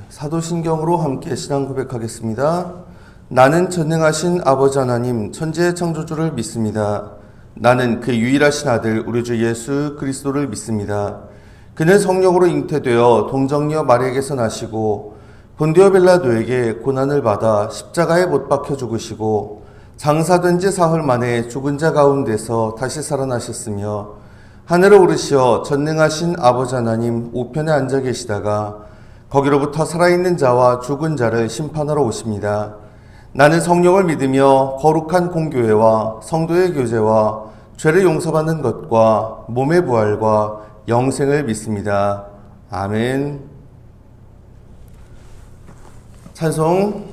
사도신경으로 함께 신앙 고백하겠습니다. 나는 전능하신 아버지 하나님 천지의 창조주를 믿습니다. 나는 그 유일하신 아들 우리 주 예수 그리스도를 믿습니다. 그는 성령으로 잉태되어 동정녀 마리아에게서 나시고 본디오 빌라도에게 고난을 받아 십자가에 못 박혀 죽으시고 장사된 지 사흘 만에 죽은 자 가운데서 다시 살아나셨으며 하늘을 오르시어 전능하신 아버지 하나님 우편에 앉아 계시다가 거기로부터 살아있는 자와 죽은 자를 심판하러 오십니다. 나는 성령을 믿으며 거룩한 공교회와 성도의 교제와 죄를 용서받는 것과 몸의 부활과 영생을 믿습니다. 아멘. 찬송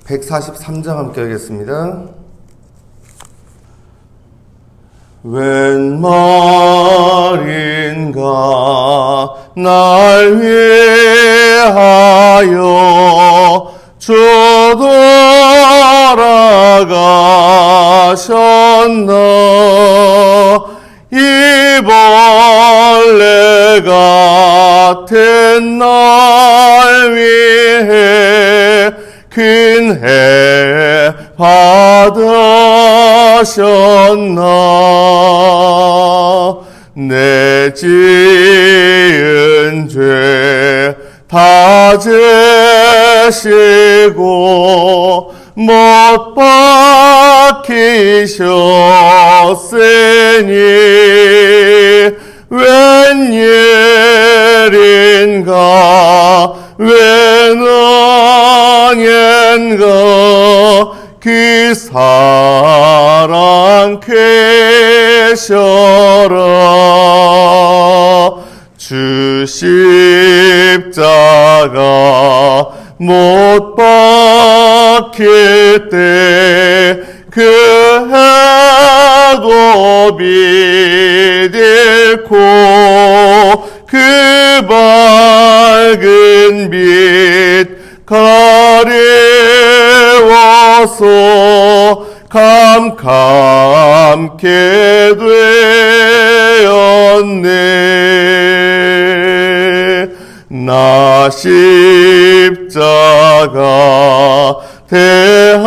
143장 함께 하겠습니다. 웬 말인가 날 위하여 주 돌아가셨나. 이 벌레 같은 날 위해 큰 해 받으셨나. 내 지은 죄 다 지시고 못 박히셨으니 웬일인가 웬은인가 그 사랑 계셔라. 주 십자가 못 박힐 때 그 해고비 잃고 그 밝은 빛 가려워서 캄캄케 되었네. 나 십자가 대할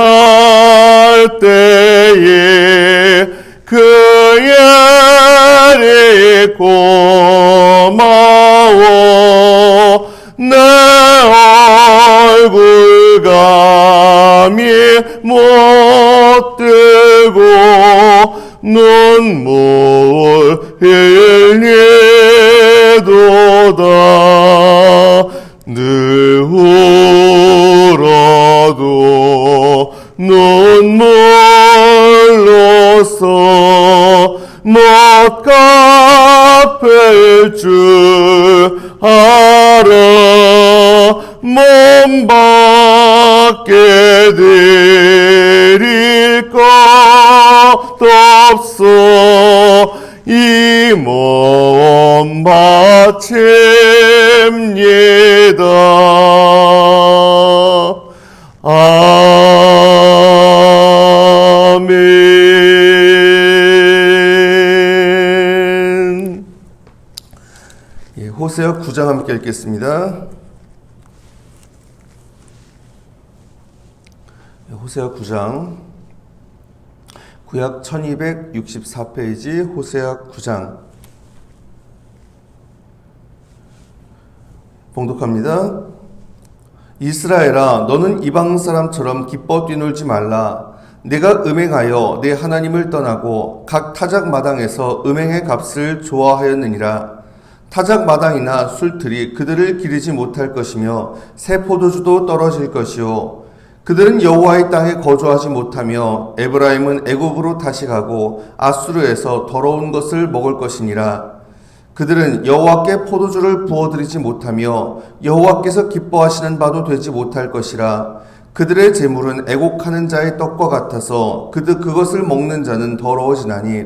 때에 그의 고마워 내 얼굴 감히 못 뜨고 눈물 흘리도다. 늘 울어도 눈물로써 못 갚을 줄 알아. 몸 밖에 드릴 것도 없어 이 몸 바칩니다. 아멘. 호세아 9장 함께 읽겠습니다. 호세아 9장 구약 1264페이지 호세아 9장 봉독합니다. 이스라엘아 너는 이방 사람처럼 기뻐 뛰놀지 말라. 내가 음행하여 내 하나님을 떠나고 각 타작 마당에서 음행의 값을 좋아하였느니라. 타작 마당이나 술틀이 그들을 기르지 못할 것이며 새 포도주도 떨어질 것이요 그들은 여호와의 땅에 거주하지 못하며 에브라임은 애굽으로 다시 가고 아수르에서 더러운 것을 먹을 것이니라. 그들은 여호와께 포도주를 부어드리지 못하며 여호와께서 기뻐하시는 바도 되지 못할 것이라. 그들의 재물은 애곡하는 자의 떡과 같아서 그것을 먹는 자는 더러워지나니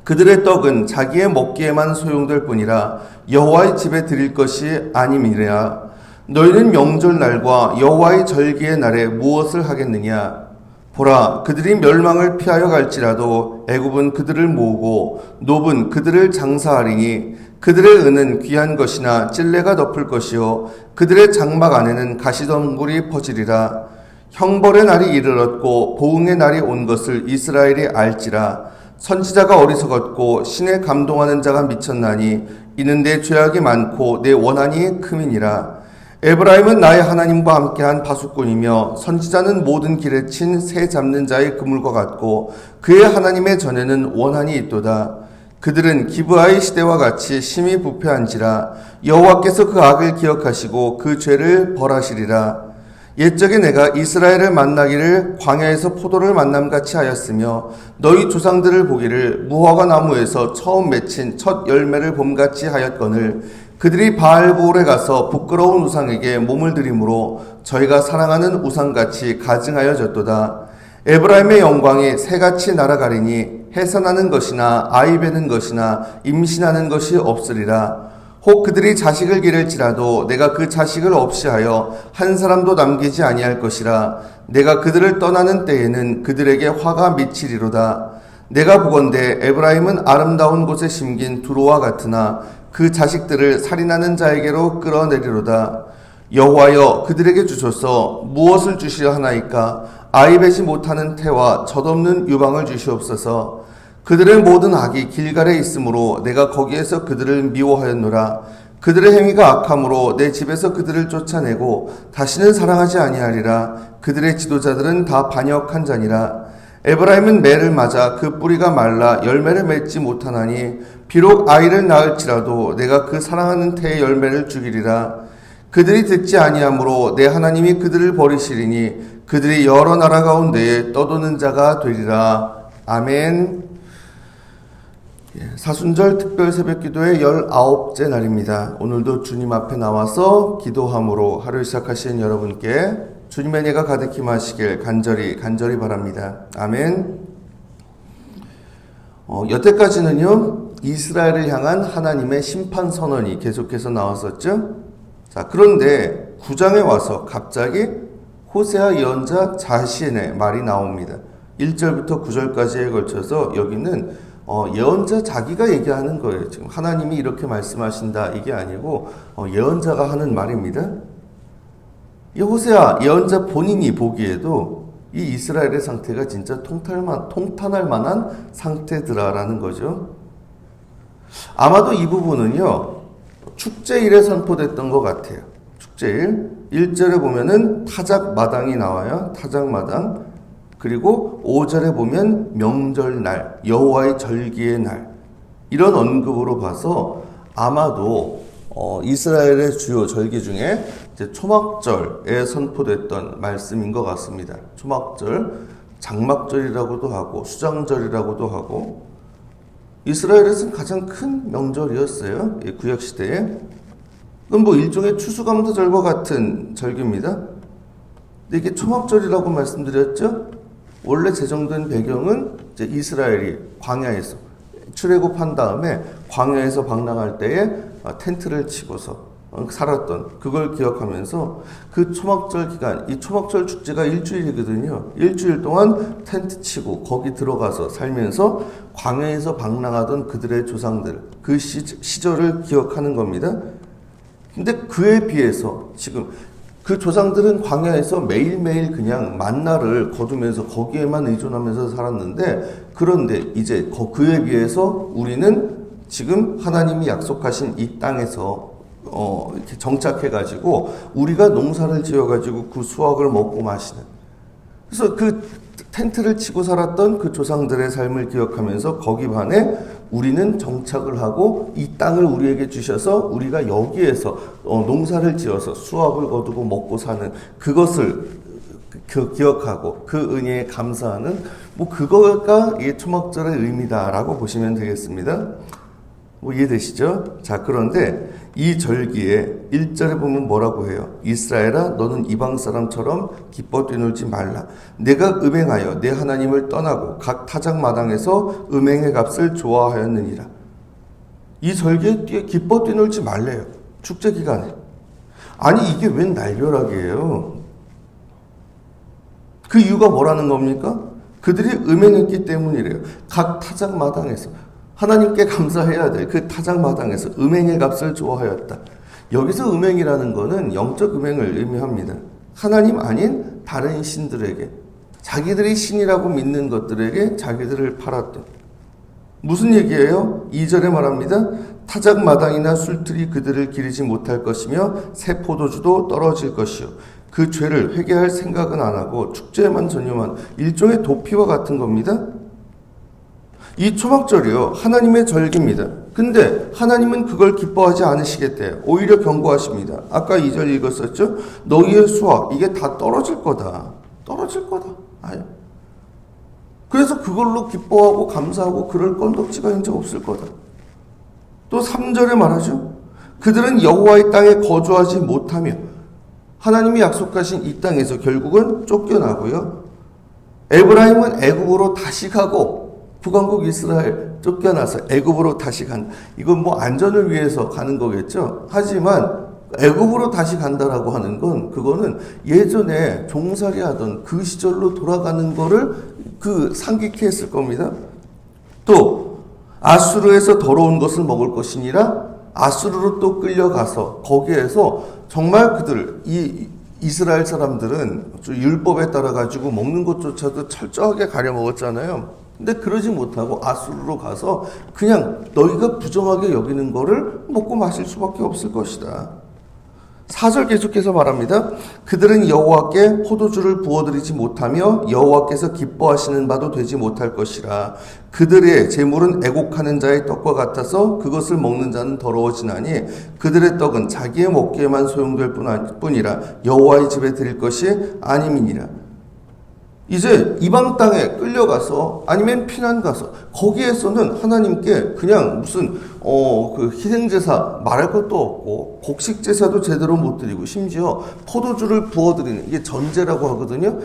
그들의 떡은 자기의 먹기에만 소용될 뿐이라 여호와의 집에 드릴 것이 아님이라. 너희는 명절날과 여호와의 절기의 날에 무엇을 하겠느냐? 보라, 그들이 멸망을 피하여 갈지라도 애굽은 그들을 모으고 놉은 그들을 장사하리니 그들의 은은 귀한 것이나 찔레가 덮을 것이요 그들의 장막 안에는 가시덤굴이 퍼지리라. 형벌의 날이 이르렀고 보응의 날이 온 것을 이스라엘이 알지라. 선지자가 어리석었고 신에 감동하는 자가 미쳤나니 이는 내 죄악이 많고 내 원한이 크민이라. 에브라임은 나의 하나님과 함께한 파수꾼이며 선지자는 모든 길에 친 새 잡는 자의 그물과 같고 그의 하나님의 전에는 원한이 있도다. 그들은 기브아의 시대와 같이 심히 부패한지라. 여호와께서 그 악을 기억하시고 그 죄를 벌하시리라. 옛적에 내가 이스라엘을 만나기를 광야에서 포도를 만남같이 하였으며 너희 조상들을 보기를 무화과 나무에서 처음 맺힌 첫 열매를 봄같이 하였거늘 그들이 바알보올에 가서 부끄러운 우상에게 몸을 들이므로 저희가 사랑하는 우상같이 가증하여졌도다. 에브라임의 영광이 새같이 날아가리니 해산하는 것이나 아이 베는 것이나 임신하는 것이 없으리라. 혹 그들이 자식을 기를지라도 내가 그 자식을 없이 하여 한 사람도 남기지 아니할 것이라. 내가 그들을 떠나는 때에는 그들에게 화가 미치리로다. 내가 보건대 에브라임은 아름다운 곳에 심긴 두로와 같으나 그 자식들을 살인하는 자에게로 끌어내리로다. 여호와여 그들에게 주소서. 무엇을 주시려 하나이까? 아이 베지 못하는 태와 젖없는 유방을 주시옵소서. 그들의 모든 악이 길갈에 있으므로 내가 거기에서 그들을 미워하였노라. 그들의 행위가 악함으로 내 집에서 그들을 쫓아내고 다시는 사랑하지 아니하리라. 그들의 지도자들은 다 반역한 자니라. 에브라임은 매를 맞아 그 뿌리가 말라 열매를 맺지 못하나니 비록 아이를 낳을지라도 내가 그 사랑하는 태의 열매를 죽이리라. 그들이 듣지 아니하므로 내 하나님이 그들을 버리시리니 그들이 여러 나라 가운데에 떠도는 자가 되리라. 아멘. 사순절 특별 새벽기도의 19째 날입니다. 오늘도 주님 앞에 나와서 기도함으로 하루 시작하신 여러분께 주님의 은혜가 가득히 마시길 간절히 바랍니다. 아멘. 여태까지는요 이스라엘을 향한 하나님의 심판 선언이 계속해서 나왔었죠. 자, 그런데 9장에 와서 갑자기 호세아 예언자 자신의 말이 나옵니다. 1절부터 9절까지에 걸쳐서 여기는 예언자 자기가 얘기하는 거예요. 지금 하나님이 이렇게 말씀하신다 이게 아니고 예언자가 하는 말입니다. 이 호세아 예언자 본인이 보기에도 이 이스라엘의 상태가 진짜 통탄할 만한 상태더라라는 거죠. 아마도 이 부분은요 축제일에 선포됐던 것 같아요. 축제일 1절에 보면은 타작마당이 나와요. 타작마당. 그리고 5절에 보면 명절날, 여호와의 절기의 날 이런 언급으로 봐서 아마도 이스라엘의 주요 절기 중에 이제 초막절에 선포됐던 말씀인 것 같습니다. 초막절, 장막절이라고도 하고 수장절이라고도 하고 이스라엘에서는 가장 큰 명절이었어요. 구약 시대에. 그건 뭐 일종의 추수감사절과 같은 절기입니다. 근데 이게 초막절이라고 말씀드렸죠? 원래 제정된 배경은 이제 이스라엘이 광야에서 출애굽한 다음에 광야에서 방랑할 때에 텐트를 치고서 살았던 그걸 기억하면서 그 초막절 기간, 이 초막절 축제가 일주일이거든요. 일주일 동안 텐트 치고 거기 들어가서 살면서 광야에서 방랑하던 그들의 조상들, 그 시절을 기억하는 겁니다. 근데 그에 비해서 지금 그 조상들은 광야에서 매일매일 그냥 만나를 거두면서 거기에만 의존하면서 살았는데 그런데 이제 그에 비해서 우리는 지금 하나님이 약속하신 이 땅에서 이렇게 정착해가지고 우리가 농사를 지어가지고 그 수확을 먹고 마시는 그래서 그 텐트를 치고 살았던 그 조상들의 삶을 기억하면서 거기 반해 우리는 정착을 하고 이 땅을 우리에게 주셔서 우리가 여기에서 농사를 지어서 수확을 거두고 먹고 사는 그것을 기억하고 그 은혜에 감사하는 뭐 그거가 이 초막절의 의미다라고 보시면 되겠습니다. 뭐 이해되시죠? 자, 그런데 이 절기에 1절에 보면 뭐라고 해요? 이스라엘아 너는 이방 사람처럼 기뻐 뛰놀지 말라. 내가 음행하여 내 하나님을 떠나고 각 타작마당에서 음행의 값을 좋아하였느니라. 이 절기에 기뻐 뛰놀지 말래요. 축제 기간에. 아니 이게 웬 날벼락이에요? 그 이유가 뭐라는 겁니까? 그들이 음행했기 때문이래요. 각 타작마당에서. 하나님께 감사해야 돼. 그 타작마당에서 음행의 값을 좋아하였다. 여기서 음행이라는 거는 영적 음행을 의미합니다. 하나님 아닌 다른 신들에게, 자기들이 신이라고 믿는 것들에게 자기들을 팔았던. 무슨 얘기예요? 2절에 말합니다. 타작마당이나 술틀이 그들을 기르지 못할 것이며 새 포도주도 떨어질 것이요. 그 죄를 회개할 생각은 안 하고 축제에만 전념한 일종의 도피와 같은 겁니다. 이 초막절이요, 하나님의 절기입니다. 근데 하나님은 그걸 기뻐하지 않으시겠대요. 오히려 경고하십니다. 아까 2절 읽었었죠? 너희의 수확, 이게 다 떨어질 거다. 떨어질 거다. 아니. 그래서 그걸로 기뻐하고 감사하고 그럴 건덕지가 이제 없을 거다. 또 3절에 말하죠. 그들은 여호와의 땅에 거주하지 못하며 하나님이 약속하신 이 땅에서 결국은 쫓겨나고요. 에브라임은 애굽으로 다시 가고 북왕국 이스라엘 쫓겨나서 애굽으로 다시 간. 이건 뭐 안전을 위해서 가는 거겠죠. 하지만 애굽으로 다시 간다라고 하는 건 그거는 예전에 종살이 하던 그 시절로 돌아가는 거를 상기케 했을 겁니다. 또 아수르에서 더러운 것을 먹을 것이니라 아수르로 또 끌려가서 거기에서 정말 그들 이 이스라엘 사람들은 율법에 따라 가지고 먹는 것조차도 철저하게 가려 먹었잖아요. 근데 그러지 못하고 아수르로 가서 그냥 너희가 부정하게 여기는 거를 먹고 마실 수밖에 없을 것이다. 4절 계속해서 말합니다. 그들은 여호와께 포도주를 부어드리지 못하며 여호와께서 기뻐하시는 바도 되지 못할 것이라. 그들의 재물은 애곡하는 자의 떡과 같아서 그것을 먹는 자는 더러워지나니 그들의 떡은 자기의 먹기에만 소용될 뿐이라 여호와의 집에 드릴 것이 아님이니라. 이제 이방 땅에 끌려가서 아니면 피난 가서 거기에서는 하나님께 그냥 무슨 그 희생제사 말할 것도 없고 곡식제사도 제대로 못 드리고 심지어 포도주를 부어드리는 이게 전제라고 하거든요.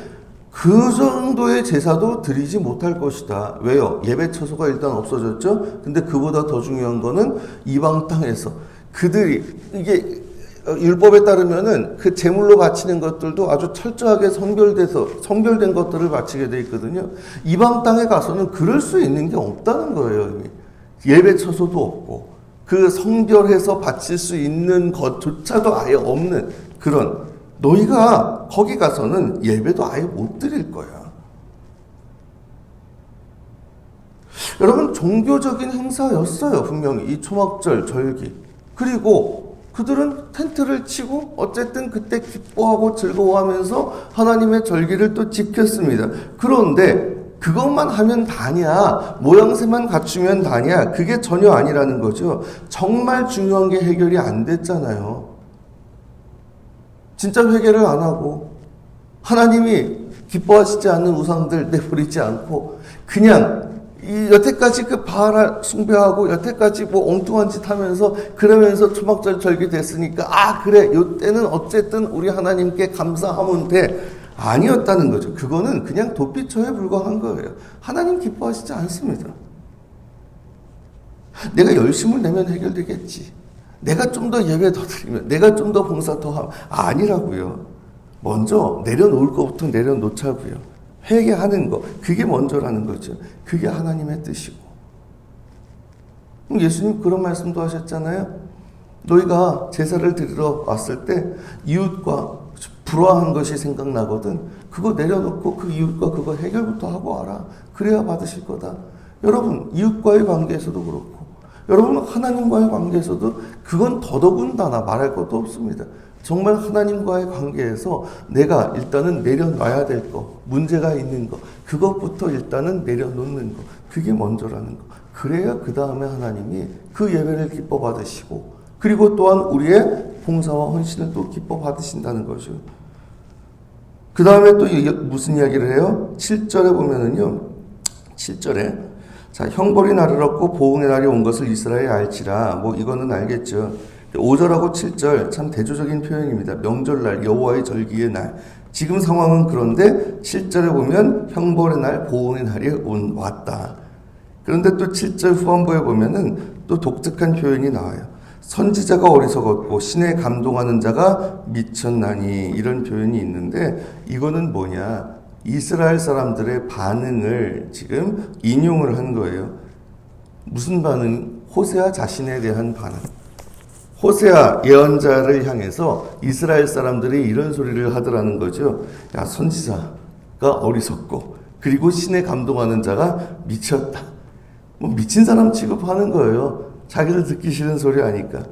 그 정도의 제사도 드리지 못할 것이다. 왜요? 예배 처소가 일단 없어졌죠. 근데 그보다 더 중요한 거는 이방 땅에서 그들이 이게 율법에 따르면은 그 제물로 바치는 것들도 아주 철저하게 성별된 것들을 바치게 돼 있거든요. 이방 땅에 가서는 그럴 수 있는 게 없다는 거예요. 이미. 예배 처소도 없고 그 성별해서 바칠 수 있는 것조차도 아예 없는 그런 너희가 거기 가서는 예배도 아예 못 드릴 거야. 여러분 종교적인 행사였어요. 분명히 이 초막절 절기. 그리고 그들은 텐트를 치고 어쨌든 그때 기뻐하고 즐거워하면서 하나님의 절기를 또 지켰습니다. 그런데 그것만 하면 다냐, 모양새만 갖추면 다냐, 그게 전혀 아니라는 거죠. 정말 중요한 게 해결이 안 됐잖아요. 진짜 회개를 안 하고 하나님이 기뻐하시지 않는 우상들 내버리지 않고 그냥 여태까지 그 바알 숭배하고 여태까지 뭐 엉뚱한 짓 하면서 그러면서 초막절 절기 됐으니까 그래 요때는 어쨌든 우리 하나님께 감사하면 돼. 아니었다는 거죠. 그거는 그냥 도피처에 불과한 거예요. 하나님 기뻐하시지 않습니다. 내가 열심을 내면 해결되겠지. 내가 좀 더 예배 더 드리면 내가 좀 더 봉사 더 하면 아니라고요. 먼저 내려놓을 것부터 내려놓자고요. 회개하는 거, 그게 먼저라는 거죠. 그게 하나님의 뜻이고. 예수님 그런 말씀도 하셨잖아요. 너희가 제사를 드리러 왔을 때 이웃과 불화한 것이 생각나거든. 그거 내려놓고 그 이웃과 그거 해결부터 하고 와라. 그래야 받으실 거다. 여러분 이웃과의 관계에서도 그렇고 여러분 하나님과의 관계에서도 그건 더더군다나 말할 것도 없습니다. 정말 하나님과의 관계에서 내가 일단은 내려놔야 될 거, 문제가 있는 거, 그것부터 일단은 내려놓는 거, 그게 먼저라는 거. 그래야 그 다음에 하나님이 그 예배를 기뻐 받으시고, 그리고 또한 우리의 봉사와 헌신을 또 기뻐 받으신다는 거죠. 그 다음에 또 무슨 이야기를 해요? 7절에 보면은요, 7절에 자, 형벌이 나를 얻고 보응의 날이 온 것을 이스라엘이 알지라. 뭐 이거는 알겠죠. 5절하고 7절 참 대조적인 표현입니다. 명절날, 여호와의 절기의 날. 지금 상황은 그런데 7절에 보면 형벌의 날, 보응의 날이 왔다. 그런데 또 7절 후반부에 보면은 또 독특한 표현이 나와요. 선지자가 어리석었고 신에 감동하는 자가 미쳤나니 이런 표현이 있는데 이거는 뭐냐? 이스라엘 사람들의 반응을 지금 인용을 한 거예요. 무슨 반응? 호세아 자신에 대한 반응. 호세아 예언자를 향해서 이스라엘 사람들이 이런 소리를 하더라는 거죠. 야, 선지자가 어리석고 그리고 신에 감동하는 자가 미쳤다. 뭐 미친 사람 취급하는 거예요. 자기들 듣기 싫은 소리 하니까.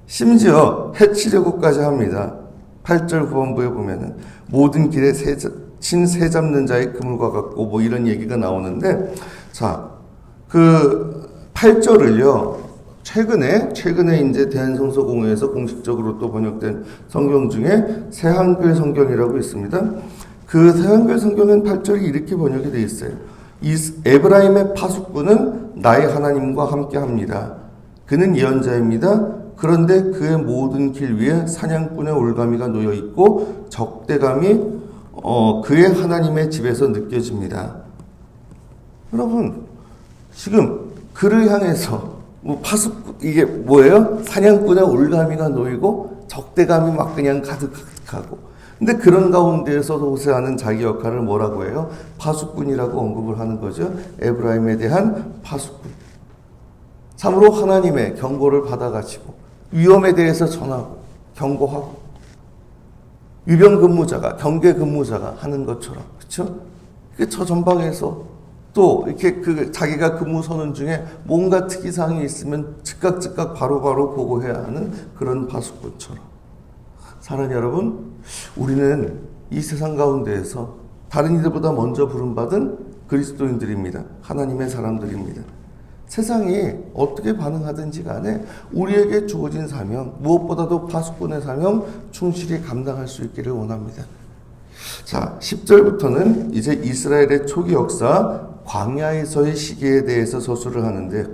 심지어 해치려고까지 합니다. 8절 후반부에 보면은 모든 길에 새 잡는 자의 그물과 같고 뭐 이런 얘기가 나오는데, 자, 그 8절을요. 최근에 이제 대한성서공회에서 공식적으로 또 번역된 성경 중에 새한글 성경이라고 있습니다. 그 새한글 성경은 8절이 이렇게 번역이 되어 있어요. 에브라임의 파수꾼은 나의 하나님과 함께 합니다. 그는 예언자입니다. 그런데 그의 모든 길 위에 사냥꾼의 올가미가 놓여 있고 적대감이 그의 하나님의 집에서 느껴집니다. 여러분, 지금 그를 향해서 이게 뭐예요? 사냥꾼의 올가미가 놓이고 적대감이 막 그냥 가득하고. 근데 그런 가운데에서도 호세아는 자기 역할을 뭐라고 해요? 파수꾼이라고 언급을 하는 거죠. 에브라임에 대한 파수꾼. 참으로 하나님의 경고를 받아가지고 위험에 대해서 전하고 경고하고 위병 근무자가 경계 근무자가 하는 것처럼, 그렇죠? 저 전방에서 또 이렇게 자기가 근무 선언 중에 뭔가 특이사항이 있으면 즉각 바로바로 보고해야 하는 그런 파수꾼처럼. 사랑하는 여러분, 우리는 이 세상 가운데에서 다른 이들보다 먼저 부름받은 그리스도인들입니다. 하나님의 사람들입니다. 세상이 어떻게 반응하든지 간에 우리에게 주어진 사명, 무엇보다도 파수꾼의 사명 충실히 감당할 수 있기를 원합니다. 자, 10절부터는 이제 이스라엘의 초기 역사 광야에서의 시기에 대해서 서술을 하는데,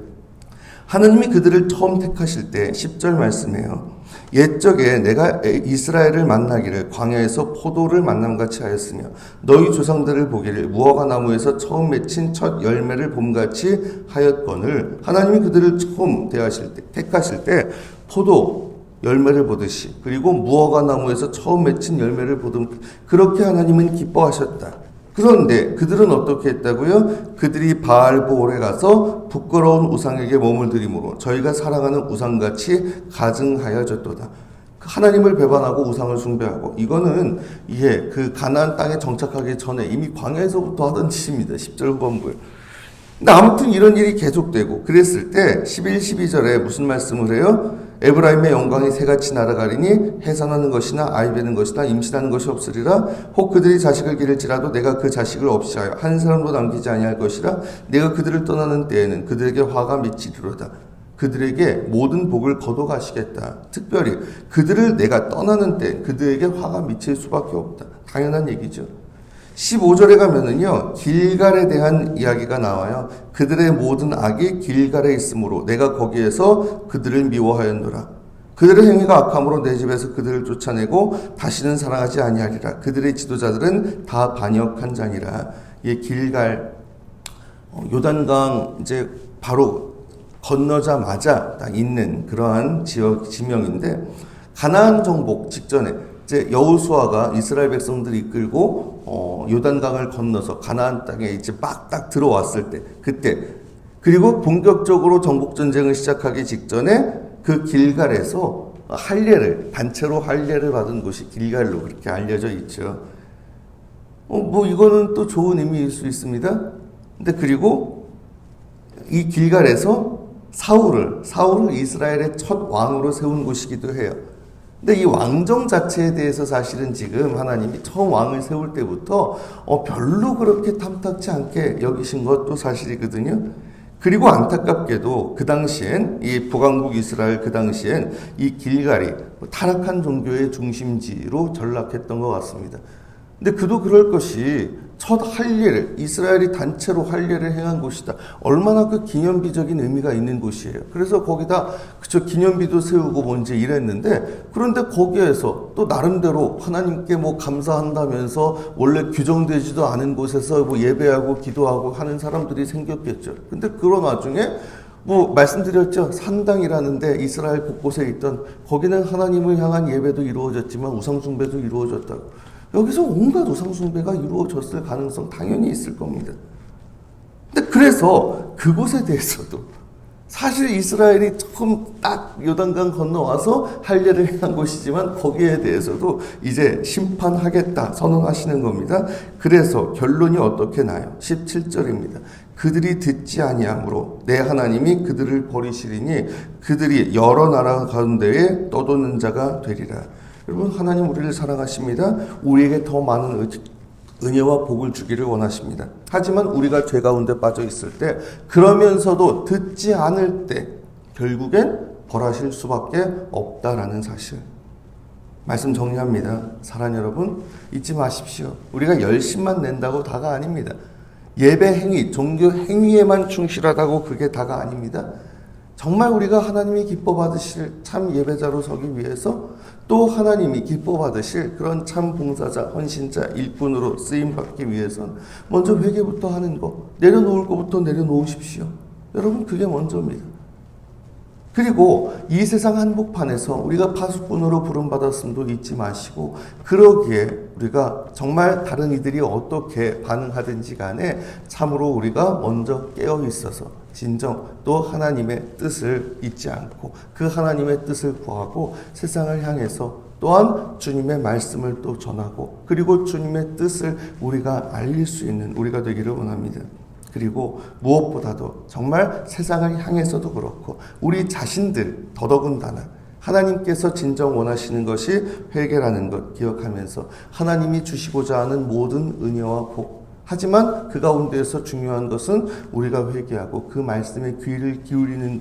하나님이 그들을 처음 택하실 때 10절 말씀이에요. 옛적에 내가 이스라엘을 만나기를 광야에서 포도를 만남같이 하였으며 너희 조상들을 보기를 무화과 나무에서 처음 맺힌 첫 열매를 봄같이 하였거늘. 하나님이 그들을 처음 택하실 때 포도 열매를 보듯이, 그리고 무화과 나무에서 처음 맺힌 열매를 보듯 그렇게 하나님은 기뻐하셨다. 그런데 그들은 어떻게 했다고요? 그들이 바알보올에 가서 부끄러운 우상에게 몸을 들이므로 저희가 사랑하는 우상같이 가증하여졌도다. 하나님을 배반하고 우상을 숭배하고, 이거는 그 가나안 땅에 정착하기 전에 이미 광야에서부터 하던 짓입니다. 10절 후반부에. 근데 아무튼 이런 일이 계속되고 그랬을 때 11, 12절에 무슨 말씀을 해요? 에브라임의 영광이 새같이 날아가리니 해산하는 것이나 아이 베는 것이나 임신하는 것이 없으리라. 혹 그들이 자식을 기를지라도 내가 그 자식을 없이 하여 한 사람도 남기지 아니할 것이라. 내가 그들을 떠나는 때에는 그들에게 화가 미치리로다. 그들에게 모든 복을 거둬가시겠다. 특별히 그들을 내가 떠나는 때 그들에게 화가 미칠 수밖에 없다. 당연한 얘기죠. 15절에 가면은요, 길갈에 대한 이야기가 나와요. 그들의 모든 악이 길갈에 있으므로 내가 거기에서 그들을 미워하였노라. 그들의 행위가 악함으로 내 집에서 그들을 쫓아내고 다시는 사랑하지 아니하리라. 그들의 지도자들은 다 반역한 자니라. 이 길갈, 요단강 이제 바로 건너자마자 딱 있는 그러한 지명인데, 가나안 정복 직전에 이제 여호수아가 이스라엘 백성들을 이끌고 요단강을 건너서 가나안 땅에 이제 막 딱 들어왔을 때, 그때, 그리고 본격적으로 정복 전쟁을 시작하기 직전에 그 길갈에서 단체로 할례를 받은 곳이 길갈로 그렇게 알려져 있죠. 이거는 또 좋은 의미일 수 있습니다. 근데 그리고 이 길갈에서 사울을 이스라엘의 첫 왕으로 세운 곳이기도 해요. 근데 이 왕정 자체에 대해서 사실은 지금 하나님이 처음 왕을 세울 때부터 별로 그렇게 탐탁치 않게 여기신 것도 사실이거든요. 그리고 안타깝게도 그 당시엔 이 북왕국 이스라엘 그 당시엔 이 길갈이 타락한 종교의 중심지로 전락했던 것 같습니다. 근데 그도 그럴 것이 첫 할례를 이스라엘이 단체로 할례를 행한 곳이다. 얼마나 그 기념비적인 의미가 있는 곳이에요. 그래서 거기다 기념비도 세우고 뭔지 이랬는데, 그런데 거기에서 또 나름대로 하나님께 감사한다면서 원래 규정되지도 않은 곳에서 예배하고 기도하고 하는 사람들이 생겼겠죠. 근데 그런 와중에 말씀드렸죠. 산당이라는데 이스라엘 곳곳에 있던, 거기는 하나님을 향한 예배도 이루어졌지만 우상숭배도 이루어졌다고. 여기서 온갖 우상숭배가 이루어졌을 가능성 당연히 있을 겁니다. 근데 그래서 그곳에 대해서도 사실 이스라엘이 처음 딱 요단강 건너와서 할례를 한 곳이지만 거기에 대해서도 이제 심판하겠다 선언하시는 겁니다. 그래서 결론이 어떻게 나요? 17절입니다. 그들이 듣지 아니함으로 내 하나님이 그들을 버리시리니 그들이 여러 나라 가운데에 떠도는 자가 되리라. 여러분, 하나님 우리를 사랑하십니다. 우리에게 더 많은 은혜와 복을 주기를 원하십니다. 하지만 우리가 죄 가운데 빠져 있을 때, 그러면서도 듣지 않을 때 결국엔 벌하실 수밖에 없다라는 사실. 말씀 정리합니다. 사랑하는 여러분, 잊지 마십시오. 우리가 열심만 낸다고 다가 아닙니다. 예배 행위, 종교 행위에만 충실하다고 그게 다가 아닙니다. 정말 우리가 하나님이 기뻐 받으실 참 예배자로 서기 위해서, 또 하나님이 기뻐 받으실 그런 참 봉사자, 헌신자, 일꾼으로 쓰임 받기 위해서는 먼저 회개부터 하는 거, 내려놓을 것부터 내려놓으십시오. 여러분, 그게 먼저입니다. 그리고 이 세상 한복판에서 우리가 파수꾼으로 부름받았음도 잊지 마시고, 그러기에 우리가 정말 다른 이들이 어떻게 반응하든지 간에 참으로 우리가 먼저 깨어 있어서 진정 또 하나님의 뜻을 잊지 않고 그 하나님의 뜻을 구하고 세상을 향해서 또한 주님의 말씀을 또 전하고, 그리고 주님의 뜻을 우리가 알릴 수 있는 우리가 되기를 원합니다. 그리고 무엇보다도 정말 세상을 향해서도 그렇고 우리 자신들 더더군다나 하나님께서 진정 원하시는 것이 회개라는 것 기억하면서 하나님이 주시고자 하는 모든 은혜와 복, 하지만 그 가운데에서 중요한 것은 우리가 회개하고 그 말씀에 귀를 기울이는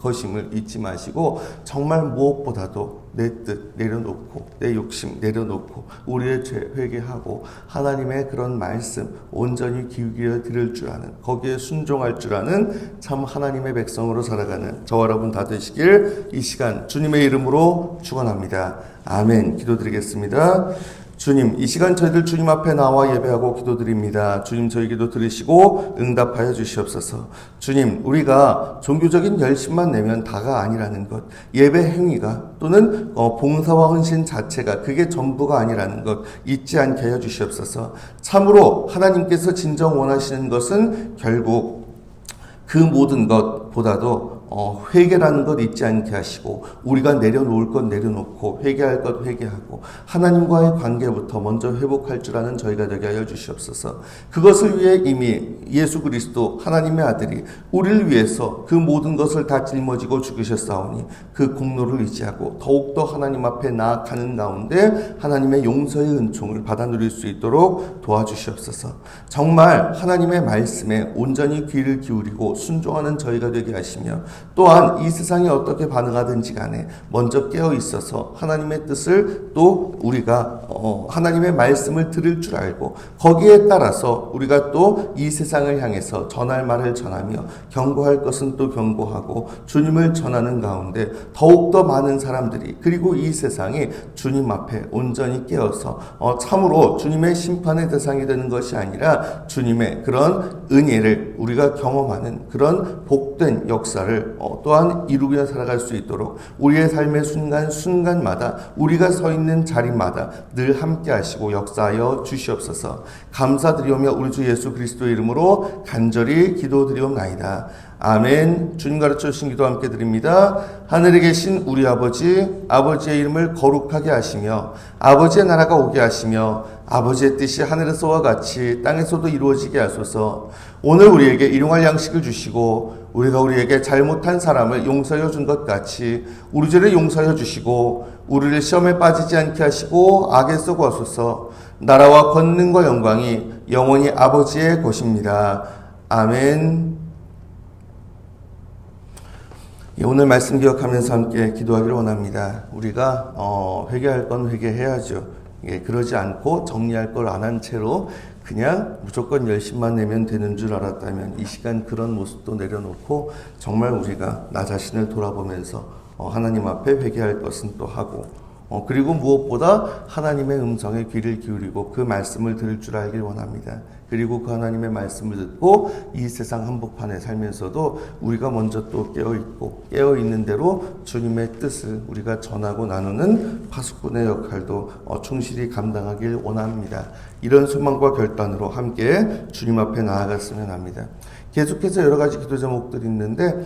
것임을 잊지 마시고, 정말 무엇보다도 내 뜻 내려놓고 내 욕심 내려놓고 우리의 죄 회개하고 하나님의 그런 말씀 온전히 귀 기울여 들을 줄 아는, 거기에 순종할 줄 아는 참 하나님의 백성으로 살아가는 저와 여러분 다 되시길 이 시간 주님의 이름으로 축원합니다. 아멘. 기도드리겠습니다. 주님, 이 시간 저희들 주님 앞에 나와 예배하고 기도드립니다. 주님, 저희 기도 들으시고 응답하여 주시옵소서. 주님, 우리가 종교적인 열심만 내면 다가 아니라는 것, 예배 행위가 또는 봉사와 헌신 자체가 그게 전부가 아니라는 것 잊지 않게 하여 주시옵소서. 참으로 하나님께서 진정 원하시는 것은 결국 그 모든 것보다도 회개라는 것 잊지 않게 하시고, 우리가 내려놓을 것 내려놓고 회개할 것 회개하고 하나님과의 관계부터 먼저 회복할 줄 아는 저희가 되게 하여 주시옵소서. 그것을 위해 이미 예수 그리스도 하나님의 아들이 우리를 위해서 그 모든 것을 다 짊어지고 죽으셨사오니 그 공로를 의지하고 더욱더 하나님 앞에 나아가는 가운데 하나님의 용서의 은총을 받아 누릴 수 있도록 도와주시옵소서. 정말 하나님의 말씀에 온전히 귀를 기울이고 순종하는 저희가 되게 하시며, 또한 이 세상이 어떻게 반응하든지 간에 먼저 깨어 있어서 하나님의 뜻을 또 우리가 하나님의 말씀을 들을 줄 알고 거기에 따라서 우리가 또 이 세상을 향해서 전할 말을 전하며 경고할 것은 또 경고하고 주님을 전하는 가운데 더욱더 많은 사람들이, 그리고 이 세상이 주님 앞에 온전히 깨어서 참으로 주님의 심판의 대상이 되는 것이 아니라 주님의 그런 은혜를 우리가 경험하는 그런 복된 역사를 또한 이루며 살아갈 수 있도록 우리의 삶의 순간순간마다 우리가 서 있는 자리마다 늘 함께 하시고 역사하여 주시옵소서. 감사드리오며 우리 주 예수 그리스도의 이름으로 간절히 기도드리옵나이다. 아멘. 주님 가르쳐 주신 기도 함께 드립니다. 하늘에 계신 우리 아버지, 아버지의 이름을 거룩하게 하시며 아버지의 나라가 오게 하시며 아버지의 뜻이 하늘에서와 같이 땅에서도 이루어지게 하소서. 오늘 우리에게 일용할 양식을 주시고 우리가 우리에게 잘못한 사람을 용서하여 준 것 같이 우리 죄를 용서하여 주시고 우리를 시험에 빠지지 않게 하시고 악에서 구하소서. 나라와 권능과 영광이 영원히 아버지의 것입니다. 아멘. 오늘 말씀 기억하면서 함께 기도하기를 원합니다. 우리가 회개할 건 회개해야죠. 그러지 않고 정리할 걸 안 한 채로 그냥 무조건 열심만 내면 되는 줄 알았다면 이 시간 그런 모습도 내려놓고 정말 우리가 나 자신을 돌아보면서 하나님 앞에 회개할 것은 또 하고, 그리고 무엇보다 하나님의 음성에 귀를 기울이고 그 말씀을 들을 줄 알길 원합니다. 그리고 그 하나님의 말씀을 듣고 이 세상 한복판에 살면서도 우리가 먼저 또 깨어있고 깨어있는 대로 주님의 뜻을 우리가 전하고 나누는 파수꾼의 역할도 충실히 감당하길 원합니다. 이런 소망과 결단으로 함께 주님 앞에 나아갔으면 합니다. 계속해서 여러 가지 기도 제목들이 있는데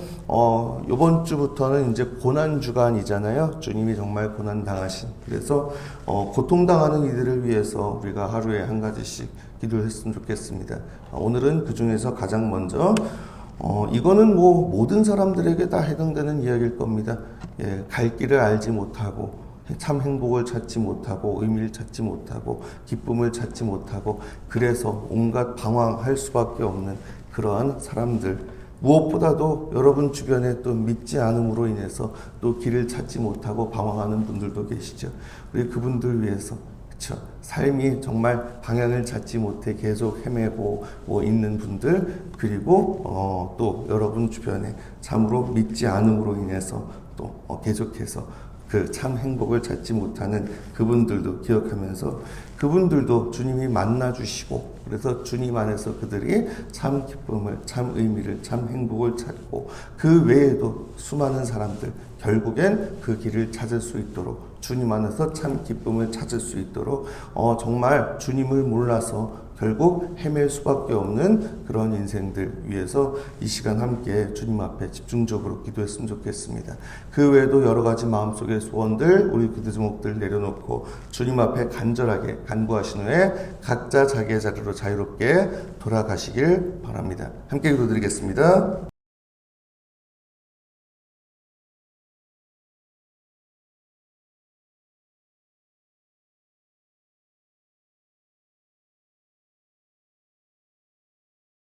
이번 주부터는 이제 고난 주간이잖아요. 주님이 정말 고난 당하신. 그래서 고통당하는 이들을 위해서 우리가 하루에 한 가지씩 기도를 했으면 좋겠습니다. 오늘은 그 중에서 가장 먼저 이거는 뭐 모든 사람들에게 다 해당되는 이야기일 겁니다. 예, 갈 길을 알지 못하고 참 행복을 찾지 못하고 의미를 찾지 못하고 기쁨을 찾지 못하고 그래서 온갖 방황할 수밖에 없는 그러한 사람들, 무엇보다도 여러분 주변에 또 믿지 않음으로 인해서 또 길을 찾지 못하고 방황하는 분들도 계시죠. 우리 그분들 위해서 그렇죠. 삶이 정말 방향을 찾지 못해 계속 헤매고 있는 분들, 그리고 또 여러분 주변에 참으로 믿지 않음으로 인해서 또 계속해서 그 참 행복을 찾지 못하는 그분들도 기억하면서 그분들도 주님이 만나 주시고 그래서 주님 안에서 그들이 참 기쁨을, 참 의미를, 참 행복을 찾고 그 외에도 수많은 사람들 결국엔 그 길을 찾을 수 있도록 주님 안에서 참 기쁨을 찾을 수 있도록 정말 주님을 몰라서 결국 헤맬 수밖에 없는 그런 인생들 위해서 이 시간 함께 주님 앞에 집중적으로 기도했으면 좋겠습니다. 그 외에도 여러 가지 마음속의 소원들, 우리 기도 제목들 내려놓고 주님 앞에 간절하게 간구하신 후에 각자 자기의 자리로 자유롭게 돌아가시길 바랍니다. 함께 기도드리겠습니다.